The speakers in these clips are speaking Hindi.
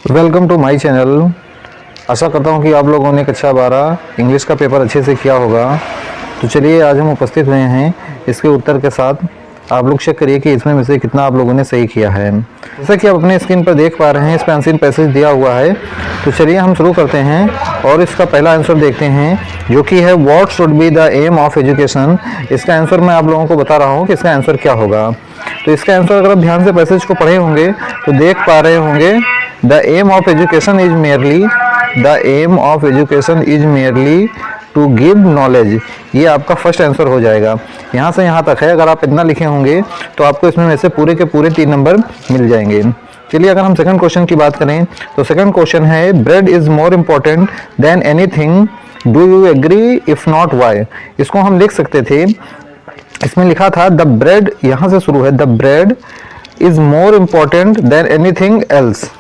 Welcome to my channel. आशा करता हूँ कि आप लोगों ने कक्षा 12 इंग्लिश का पेपर अच्छे से किया होगा। तो चलिए आज हम उपस्थित हुए हैं इसके उत्तर के साथ। आप लोग चेक करिए कि इसमें से कितना आप लोगों ने सही किया है। जैसा कि आप अपने स्क्रीन पर देख पा रहे हैं, इस पर आंसर पैसेज दिया हुआ है। तो चलिए हम शुरू करते हैं और इसका पहला आंसर देखते हैं, जो कि है what should be the aim of education. इसका आंसर मैं आप लोगों को बता रहा हूँ कि इसका आंसर क्या होगा। तो इसका आंसर अगर आप ध्यान से पैसेज को पढ़े होंगे तो देख पा रहे होंगे, The aim of education is merely to give knowledge। ये आपका फर्स्ट आंसर हो जाएगा। यहाँ से यहाँ तक है। अगर आप इतना लिखे होंगे तो आपको इसमें में से पूरे के पूरे 3 नंबर मिल जाएंगे। चलिए अगर हम सेकंड क्वेश्चन की बात करें तो सेकंड क्वेश्चन है bread is more important than anything, do you agree, if not why. इसको हम लिख सकते थे, इसमें लिखा था द ब्रेड, यहाँ से शुरू है, the bread is more important than anything else.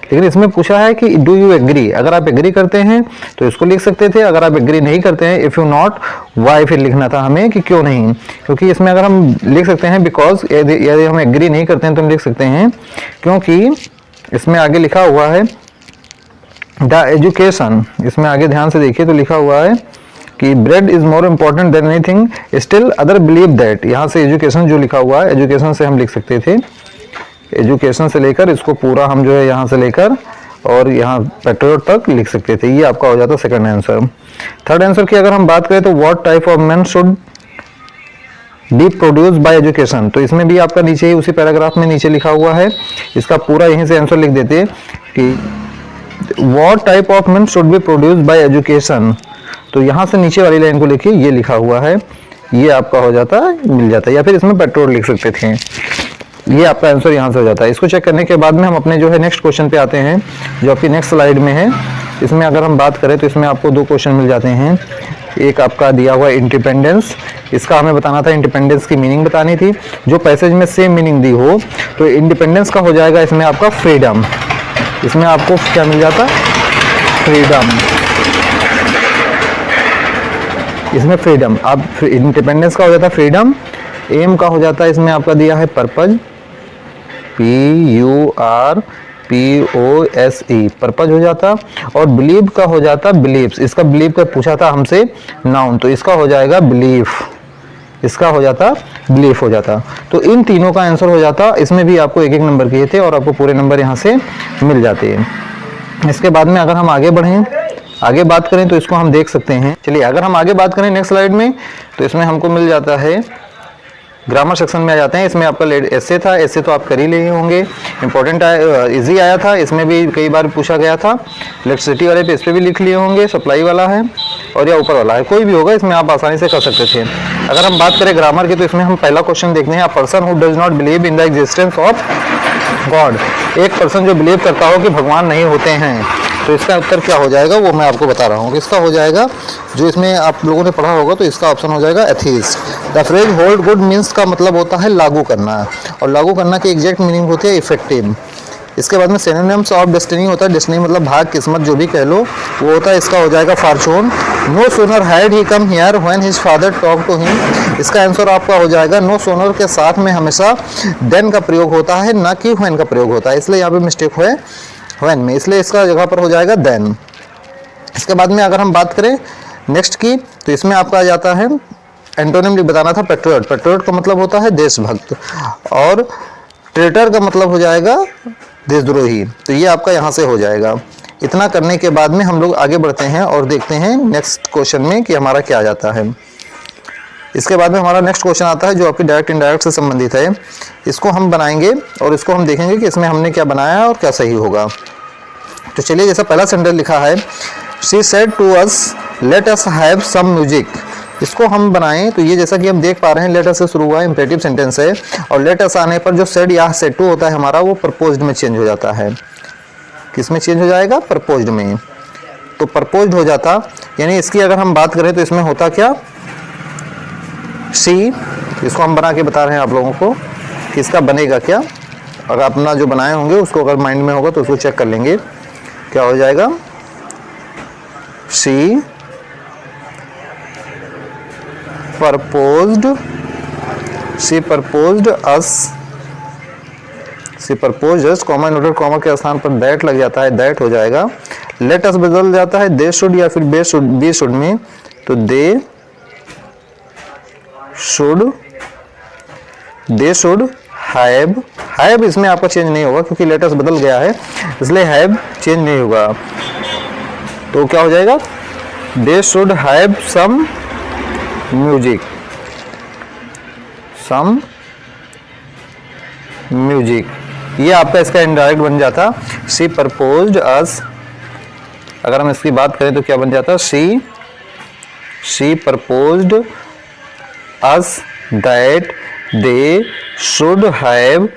लेकिन इसमें पूछा है कि डू यू एग्री। अगर आप एग्री करते हैं तो इसको लिख सकते थे, अगर आप एग्री नहीं करते हैं इफ यू नॉट वाई फिर लिखना था हमें कि क्यों नहीं। क्योंकि इसमें अगर हम लिख सकते हैं बिकॉज, यदि हम एग्री नहीं करते हैं तो हम लिख सकते हैं क्योंकि इसमें आगे लिखा हुआ है द एजुकेशन। इसमें आगे ध्यान से देखिए तो लिखा हुआ है कि bread is more important than anything still other believe that. यहाँ से एजुकेशन जो लिखा हुआ है, एजुकेशन से हम लिख सकते थे, एजुकेशन से लेकर इसको पूरा हम जो है यहाँ से लेकर और यहाँ पेट्रोल तक लिख सकते थे। ये आपका हो जाता सेकंड आंसर। थर्ड आंसर की अगर हम बात करें तो what type of man should be produce by education. तो इसमें भी आपका नीचे ही उसी पैराग्राफ में नीचे लिखा हुआ है, इसका पूरा यहीं से आंसर लिख देते कि what type of man should be produce by education. तो यहाँ से नीचे वाली लाइन को लिखिए, ये लिखा हुआ है, ये आपका हो जाता मिल जाता है। या फिर इसमें पेट्रोल लिख सकते थे। ये आपका आंसर यहाँ से हो जाता है। इसको चेक करने के बाद में हम अपने जो है नेक्स्ट क्वेश्चन पे आते हैं, जो आपकी नेक्स्ट स्लाइड में है। इसमें अगर हम बात करें तो इसमें आपको 2 क्वेश्चन मिल जाते हैं। एक आपका दिया हुआ इंडिपेंडेंस, इसका हमें बताना था, इंडिपेंडेंस की मीनिंग बतानी थी। जो पैसेज में सेम मीनिंग दी हो तो इंडिपेंडेंस का हो जाएगा इसमें आपका फ्रीडम। इसमें आपको क्या मिल जाता, फ्रीडम। इसमें फ्रीडम, आप इंडिपेंडेंस का हो जाता फ्रीडम। एम का हो जाता है इसमें आपका दिया है पर्पज, PURPOSE, पर्पज हो जाता। और बिलीव का हो जाता बिलीव्स। इसका बिलीव का पूछा था हमसे नाउन, तो इसका हो जाएगा बिलीफ। इसका हो जाता बिलीफ हो जाता। तो इन तीनों का आंसर हो जाता। इसमें भी आपको 1-1 नंबर किए थे और आपको पूरे नंबर यहाँ से मिल जाते हैं। इसके बाद में अगर हम आगे बढ़ें, आगे बात करें तो इसको हम देख सकते हैं। चलिए अगर हम आगे बात करें नेक्स्ट स्लाइड में तो इसमें हमको मिल जाता है, ग्रामर सेक्शन में आ जाते हैं। इसमें आपका एसे था, एसे तो आप कर ही लिए होंगे। इंपॉर्टेंट इजी आया था, इसमें भी कई बार पूछा गया था। इलेक्ट्रिसिटी वाले पे इस पर भी लिख लिए होंगे, सप्लाई वाला है और या ऊपर वाला है, कोई भी होगा, इसमें आप आसानी से कर सकते थे। अगर हम बात करें ग्रामर की तो इसमें हम पहला क्वेश्चन देखते हैं, a person who does not believe in the existence of God. एक पर्सन जो बिलीव करता हो कि भगवान नहीं होते हैं। तो इसका उत्तर क्या हो जाएगा वो मैं आपको बता रहा हूँ। इसका हो जाएगा, जो इसमें आप लोगों ने पढ़ा होगा तो इसका ऑप्शन हो जाएगा atheist. The phrase hold good means का मतलब होता है लागू करना, और लागू करना की एग्जैक्ट मीनिंग होती है इफेक्टिव। इसके बाद में सिनोनिम्स ऑफ डेस्टिनी होता है, डेस्टिनी मतलब भाग, किस्मत, जो भी कह लो वो होता है। इसका हो जाएगा fortune. No sooner had he come here when his father talk to him. इसका आंसर आपका हो जाएगा नो सोनर के साथ में हमेशा देन का प्रयोग होता है, ना कि व्हेन का प्रयोग होता है, इसलिए यहाँ पे मिस्टेक है व्हेन में, इसलिए इसका जगह पर हो जाएगा देन। इसके बाद में अगर हम बात करें नेक्स्ट की तो इसमें आपका आ जाता है, एंटोनिम बताना था पेट्रियट। पेट्रियट का मतलब होता है देशभक्त, और ट्रेटर का मतलब हो जाएगा देशद्रोही। तो ये आपका यहाँ से हो जाएगा। इतना करने के बाद में हम लोग आगे बढ़ते हैं और देखते हैं नेक्स्ट क्वेश्चन में कि हमारा क्या आ जाता है। इसके बाद में हमारा नेक्स्ट क्वेश्चन आता है जो आपकी डायरेक्ट इनडायरेक्ट से संबंधित है। इसको हम बनाएंगे और इसको हम देखेंगे कि इसमें हमने क्या बनाया और क्या सही होगा। तो चलिए, जैसा पहला सेंटेंस लिखा है, she said to us let us have some music. इसको हम बनाएं तो ये जैसा कि हम देख पा रहे हैं, लेट अस से शुरू हुआ इंपेरेटिव सेंटेंस है, और लेट अस आने पर जो सेड या सेड टू होता है हमारा, वो प्रपोज्ड में चेंज हो जाता है। किस में चेंज हो जाएगा? प्रपोज्ड में। तो प्रपोज्ड हो जाता, यानी इसकी अगर हम बात करें तो इसमें होता क्या, सी। इसको हम बना के बता रहे हैं आप लोगों को कि इसका बनेगा क्या। अगर अपना जो बनाए होंगे उसको अगर माइंड में होगा तो उसको चेक कर लेंगे, क्या हो जाएगा। She proposed, she proposed us she propose just comma noted comma के स्थान पर दैट लग जाता है, दैट हो जाएगा। लेट अस बदल जाता है दे शुड या फिर बी शुड में, तो दे शुड हैव इसमें आपका चेंज नहीं होगा क्योंकि लेट अस बदल गया है, इसलिए हैव चेंज नहीं होगा। तो क्या हो जाएगा, they should have some music, ये आपका इसका इनडायरेक्ट बन जाता। शी प्रपोज्ड अस, अगर हम इसकी बात करें तो क्या बन जाता, she proposed us that they should have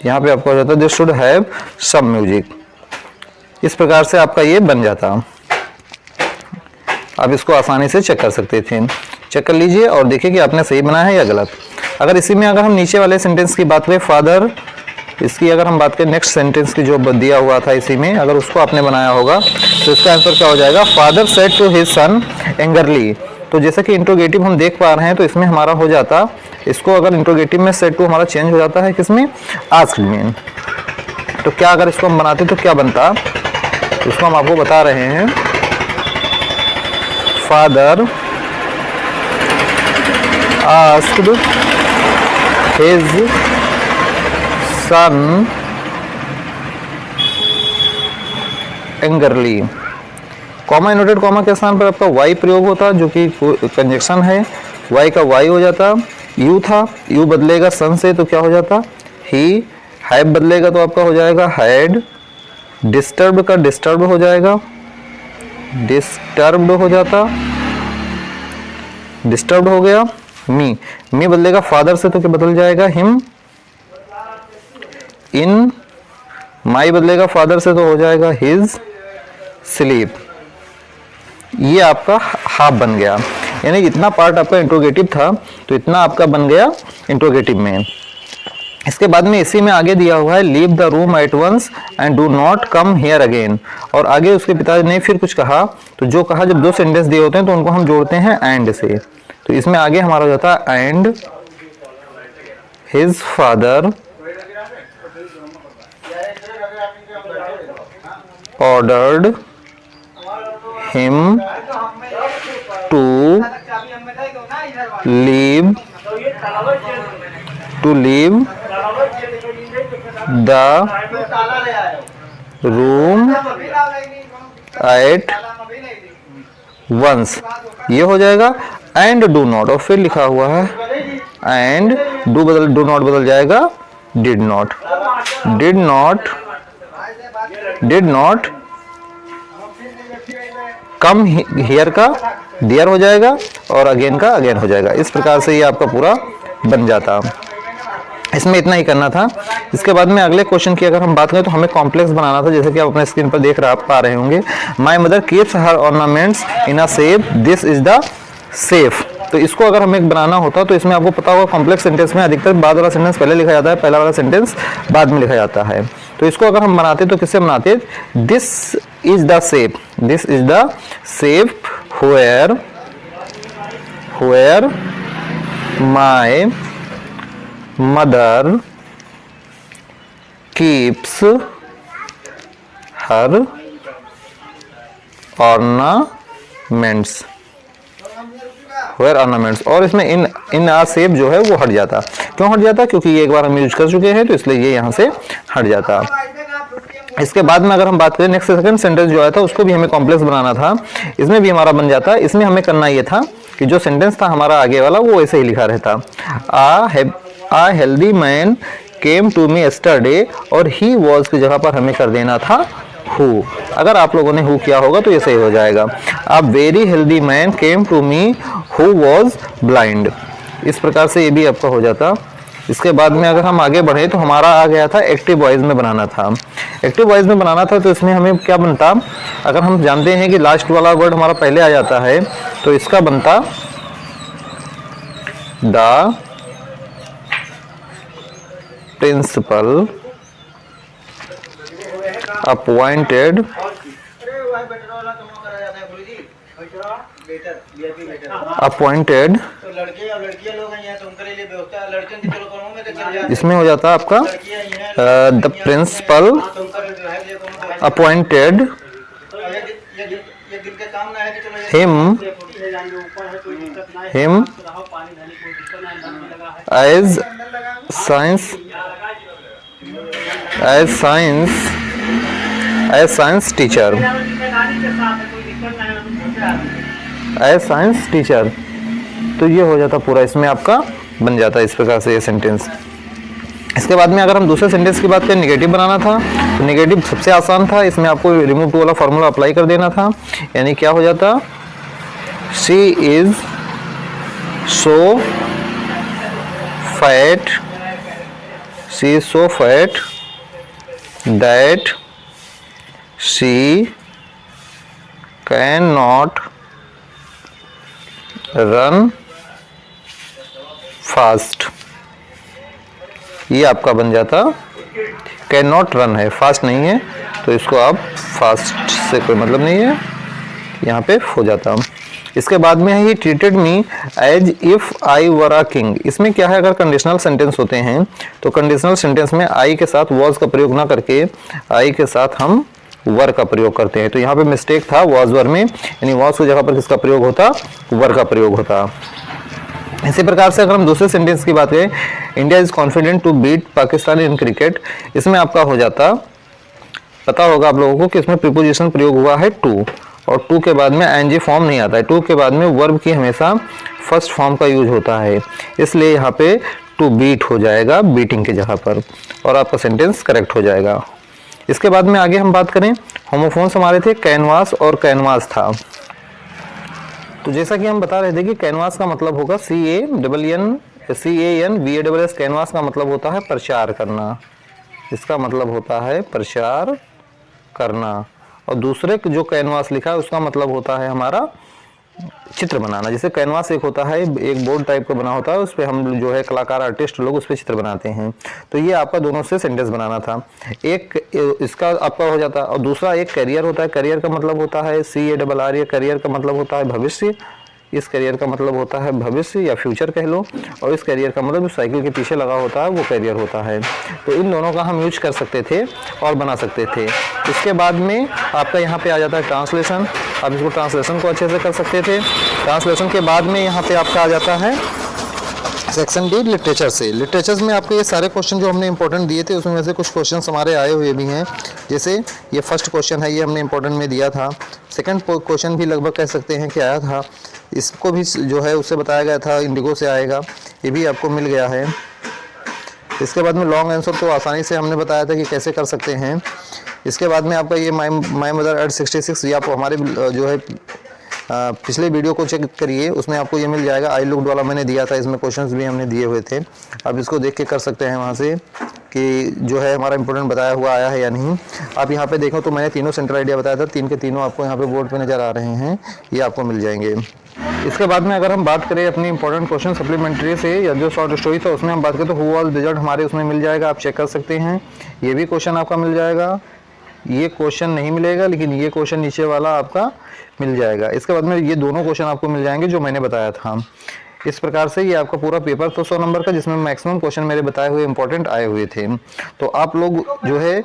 यहाँ पे आपका हो जाता they should have some music. इस प्रकार से आपका ये बन जाता। आप इसको आसानी से चेक कर सकते थे, चेक कर लीजिए और देखिए कि आपने सही बनाया है या गलत। अगर इसी में अगर हम नीचे वाले सेंटेंस की बात करें, फादर, इसकी अगर हम बात करें नेक्स्ट सेंटेंस की जो दिया हुआ था इसी में, अगर उसको आपने बनाया होगा तो इसका आंसर क्या हो जाएगा, father said to his son angrily. तो जैसे कि इंट्रोगेटिव हम देख पा रहे हैं तो इसमें हमारा हो जाता, इसको अगर इंट्रोगेटिव में सेड टू हमारा चेंज हो जाता है किसमें, आस्क्ड में। तो क्या अगर इसको हम बनाते तो क्या बनता, इसको हम आपको बता रहे हैं। Father asked his son angrily. Comma inverted comma के स्थान पर आपका वाई प्रयोग होता जो कि कंजक्शन है, वाई का वाई हो जाता। यू था, यू बदलेगा सन से तो क्या हो जाता, ही। हैव बदलेगा तो आपका हो जाएगा हैड। डिस्टर्ब का डिस्टर्ब हो जाएगा, डिस्टर्ब्ड हो जाता, डिस्टर्ब्ड हो गया। मी बदलेगा फादर से तो क्या बदल जाएगा, हिम। इन माई बदलेगा फादर से तो हो जाएगा हिज। स्लीप, ये आपका हाफ बन गया, यानी इतना पार्ट आपका इंट्रोगेटिव था तो इतना आपका बन गया इंट्रोगेटिव में। इसके बाद में इसी में आगे दिया हुआ है leave the room at once and do not come here again. और आगे उसके पिताजी ने फिर कुछ कहा, तो जो कहा, जब दो सेंटेंस दिए होते हैं तो उनको हम जोड़ते हैं एंड से। तो इसमें आगे हमारा हो जाता है and his father ordered him to leave the room at once। ये हो जाएगा एंड डू नॉट, और फिर लिखा हुआ है एंड डू नॉट बदल जाएगा डिड नॉट कम हियर का देयर हो जाएगा और अगेन का अगेन हो जाएगा। इस प्रकार से ये आपका पूरा बन जाता। इसमें इतना ही करना था। इसके बाद में अगले क्वेश्चन की अगर हम बात करें तो हमें कॉम्प्लेक्स बनाना था, जैसे कि आप अपने स्क्रीन पर देख पा रहे होंगे। माई mother keeps her ornaments in a safe, this is the safe. तो इसको अगर हमें बनाना होता तो इसमें आपको पता होगा कॉम्प्लेक्स सेंटेंस में अधिकतर बाद वाला सेंटेंस पहले लिखा जाता है, पहला वाला सेंटेंस बाद में लिखा जाता है। तो इसको अगर हम बनाते तो किससे बनाते, this is the safe where my mother keeps her ornaments, where ornaments. और इसमें इन आ सेफ जो है वो हट जाता। क्यों हट जाता, क्योंकि ये एक बार हम यूज कर चुके हैं तो इसलिए ये यहाँ से हट जाता। इसके बाद में अगर हम बात करें नेक्स्ट सेकंड सेंटेंस जो आया था उसको भी हमें कॉम्प्लेक्स बनाना था। इसमें भी हमारा बन जाता। इसमें हमें करना ये था कि जो सेंटेंस था हमारा आगे वाला वो ऐसे ही लिखा रहता, a healthy man came to me yesterday, और ही वॉज की जगह पर हमें कर देना था हु। अगर आप लोगों ने हु किया होगा तो ये सही हो जाएगा। A very healthy man came to me who was blind. इस प्रकार से ये भी आपका हो जाता। इसके बाद में अगर हम आगे बढ़े तो हमारा आ गया था एक्टिव वॉइस में बनाना था। एक्टिव वॉइस में बनाना था तो इसमें हमें क्या बनता, अगर हम जानते हैं कि लास्ट वाला वर्ड हमारा पहले आ जाता है तो इसका बनता द प्रिंसिपल अपॉइंटेड अपॉइंटेड, तो लड़के और लड़कियां लोग हैं यहाँ, तो उनके लिए व्यवस्था है। लड़कियों की चलो कॉलों में तो चल जाते हैं। इसमें हो जाता है आपका लड़कियां ही हैं, द प्रिंसिपल तो उनका जो है ये कौन अपॉइंटेड ये दिल के काम ना है कि चलो him as science teacher, as science teacher. तो ये हो जाता पूरा, इसमें आपका बन जाता है इस प्रकार से ये सेंटेंस। इसके बाद में अगर हम दूसरे सेंटेंस की बात करें, नेगेटिव बनाना था, तो नेगेटिव सबसे आसान था। इसमें आपको रिमूव टू वाला फॉर्मूला अप्लाई कर देना था। यानी क्या हो जाता, she is so fat, she is so fat that she can not run fast. ये आपका बन जाता, कैन नॉट रन है, फास्ट नहीं है, तो इसको आप फास्ट से कोई मतलब नहीं है, यहाँ पे हो जाता। इसके बाद में है he treated me as if I were a king. इसमें क्या है, अगर कंडीशनल सेंटेंस होते हैं तो कंडीशनल सेंटेंस में आई के साथ वॉज का प्रयोग ना करके आई के साथ हम वर का प्रयोग करते हैं। तो यहाँ पे मिस्टेक था वॉज वर में, यानी वॉज की जगह पर किसका प्रयोग होता, वर का प्रयोग होता। इसी प्रकार से अगर हम दूसरे सेंटेंस की बात करें, India is confident to beat Pakistan in cricket. इसमें आपका हो जाता, पता होगा आप लोगों को कि इसमें प्रीपोजिशन प्रयोग हुआ है टू, और टू के बाद में एनजी फॉर्म नहीं आता है। टू के बाद में वर्ब की हमेशा फर्स्ट फॉर्म का यूज होता है, इसलिए यहाँ पे टू बीट हो जाएगा बीटिंग की जगह पर, और आपका सेंटेंस करेक्ट हो जाएगा। इसके बाद में आगे हम बात करें, होमोफोन्स हमारे थे कैनवास और कैनवास था। तो जैसा कि हम बता रहे थे कि कैनवास का मतलब होगा CANVAS। कैनवास का मतलब होता है प्रचार करना, इसका मतलब होता है प्रचार करना। और दूसरे जो कैनवास लिखा है उसका मतलब होता है हमारा चित्र बनाना। जैसे कैनवास एक होता है, एक बोर्ड टाइप का बना होता है, उस पर हम जो है कलाकार आर्टिस्ट लोग उस पर चित्र बनाते हैं। तो ये आपका दोनों से सेंटेंस बनाना था। एक इसका आपका हो जाता, और दूसरा एक करियर होता है। करियर का मतलब होता है CARR। करियर का मतलब होता है भविष्य। इस करियर का मतलब होता है भविष्य या फ्यूचर कह लो, और इस करियर का मतलब जो साइकिल के पीछे लगा होता है वो करियर होता है। तो इन दोनों का हम यूज कर सकते थे और बना सकते थे। इसके बाद में आपका यहाँ पे आ जाता है ट्रांसलेशन। आप इसको ट्रांसलेशन को अच्छे से कर सकते थे। ट्रांसलेशन के बाद में यहाँ पे आपका आ जाता है सेक्शन डी, लिटरेचर से। लिटरेचर में आपके ये सारे क्वेश्चन जो हमने इंपॉर्टेंट दिए थे, उसमें से कुछ क्वेश्चन हमारे आए हुए भी हैं। जैसे ये फर्स्ट क्वेश्चन है, ये हमने इंपॉर्टेंट में दिया था। सेकंड क्वेश्चन भी लगभग कह सकते हैं कि आया था, इसको भी जो है उससे बताया गया था इंडिगो से आएगा, ये भी आपको मिल गया है। इसके बाद में लॉन्ग आंसर तो आसानी से हमने बताया था कि कैसे कर सकते हैं। इसके बाद में आपका ये माई मदर एट 66, ये आप हमारे जो है पिछले वीडियो को चेक करिए, उसमें आपको ये मिल जाएगा। आई लुक्ड वाला मैंने दिया था, इसमें क्वेश्चंस भी हमने दिए हुए थे। आप इसको देख के कर सकते हैं वहाँ से कि जो है हमारा इंपॉर्टेंट बताया हुआ आया है या नहीं। आप यहाँ पे देखो तो मैंने तीनों सेंटर आइडिया बताया था, तीन के तीनों आपको यहाँ पे बोर्ड पे नज़र आ रहे हैं, ये आपको मिल जाएंगे। इसके बाद में अगर हम बात करें अपनी इंपॉर्टेंट क्वेश्चन सप्लीमेंट्री से, या जो शॉर्ट स्टोरी था उसमें हम बात करें तो हु वाज रिजल्ट हमारे उसमें मिल जाएगा, आप चेक कर सकते हैं। ये भी क्वेश्चन आपका मिल जाएगा, ये क्वेश्चन नहीं मिलेगा, लेकिन ये क्वेश्चन नीचे वाला आपका मिल जाएगा। इसके बाद में ये दोनों क्वेश्चन आपको मिल जाएंगे जो मैंने बताया था। इस प्रकार से ये आपका पूरा पेपर तो 100 नंबर का, जिसमें मैक्सिमम क्वेश्चन मेरे बताए हुए इंपॉर्टेंट आए हुए थे। तो आप लोग जो है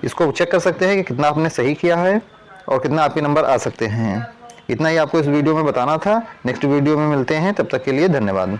इसको चेक कर सकते हैं कि कितना आपने सही किया है और कितना आपके नंबर आ सकते हैं। इतना ही आपको इस वीडियो में बताना था। नेक्स्ट वीडियो में मिलते हैं, तब तक के लिए धन्यवाद।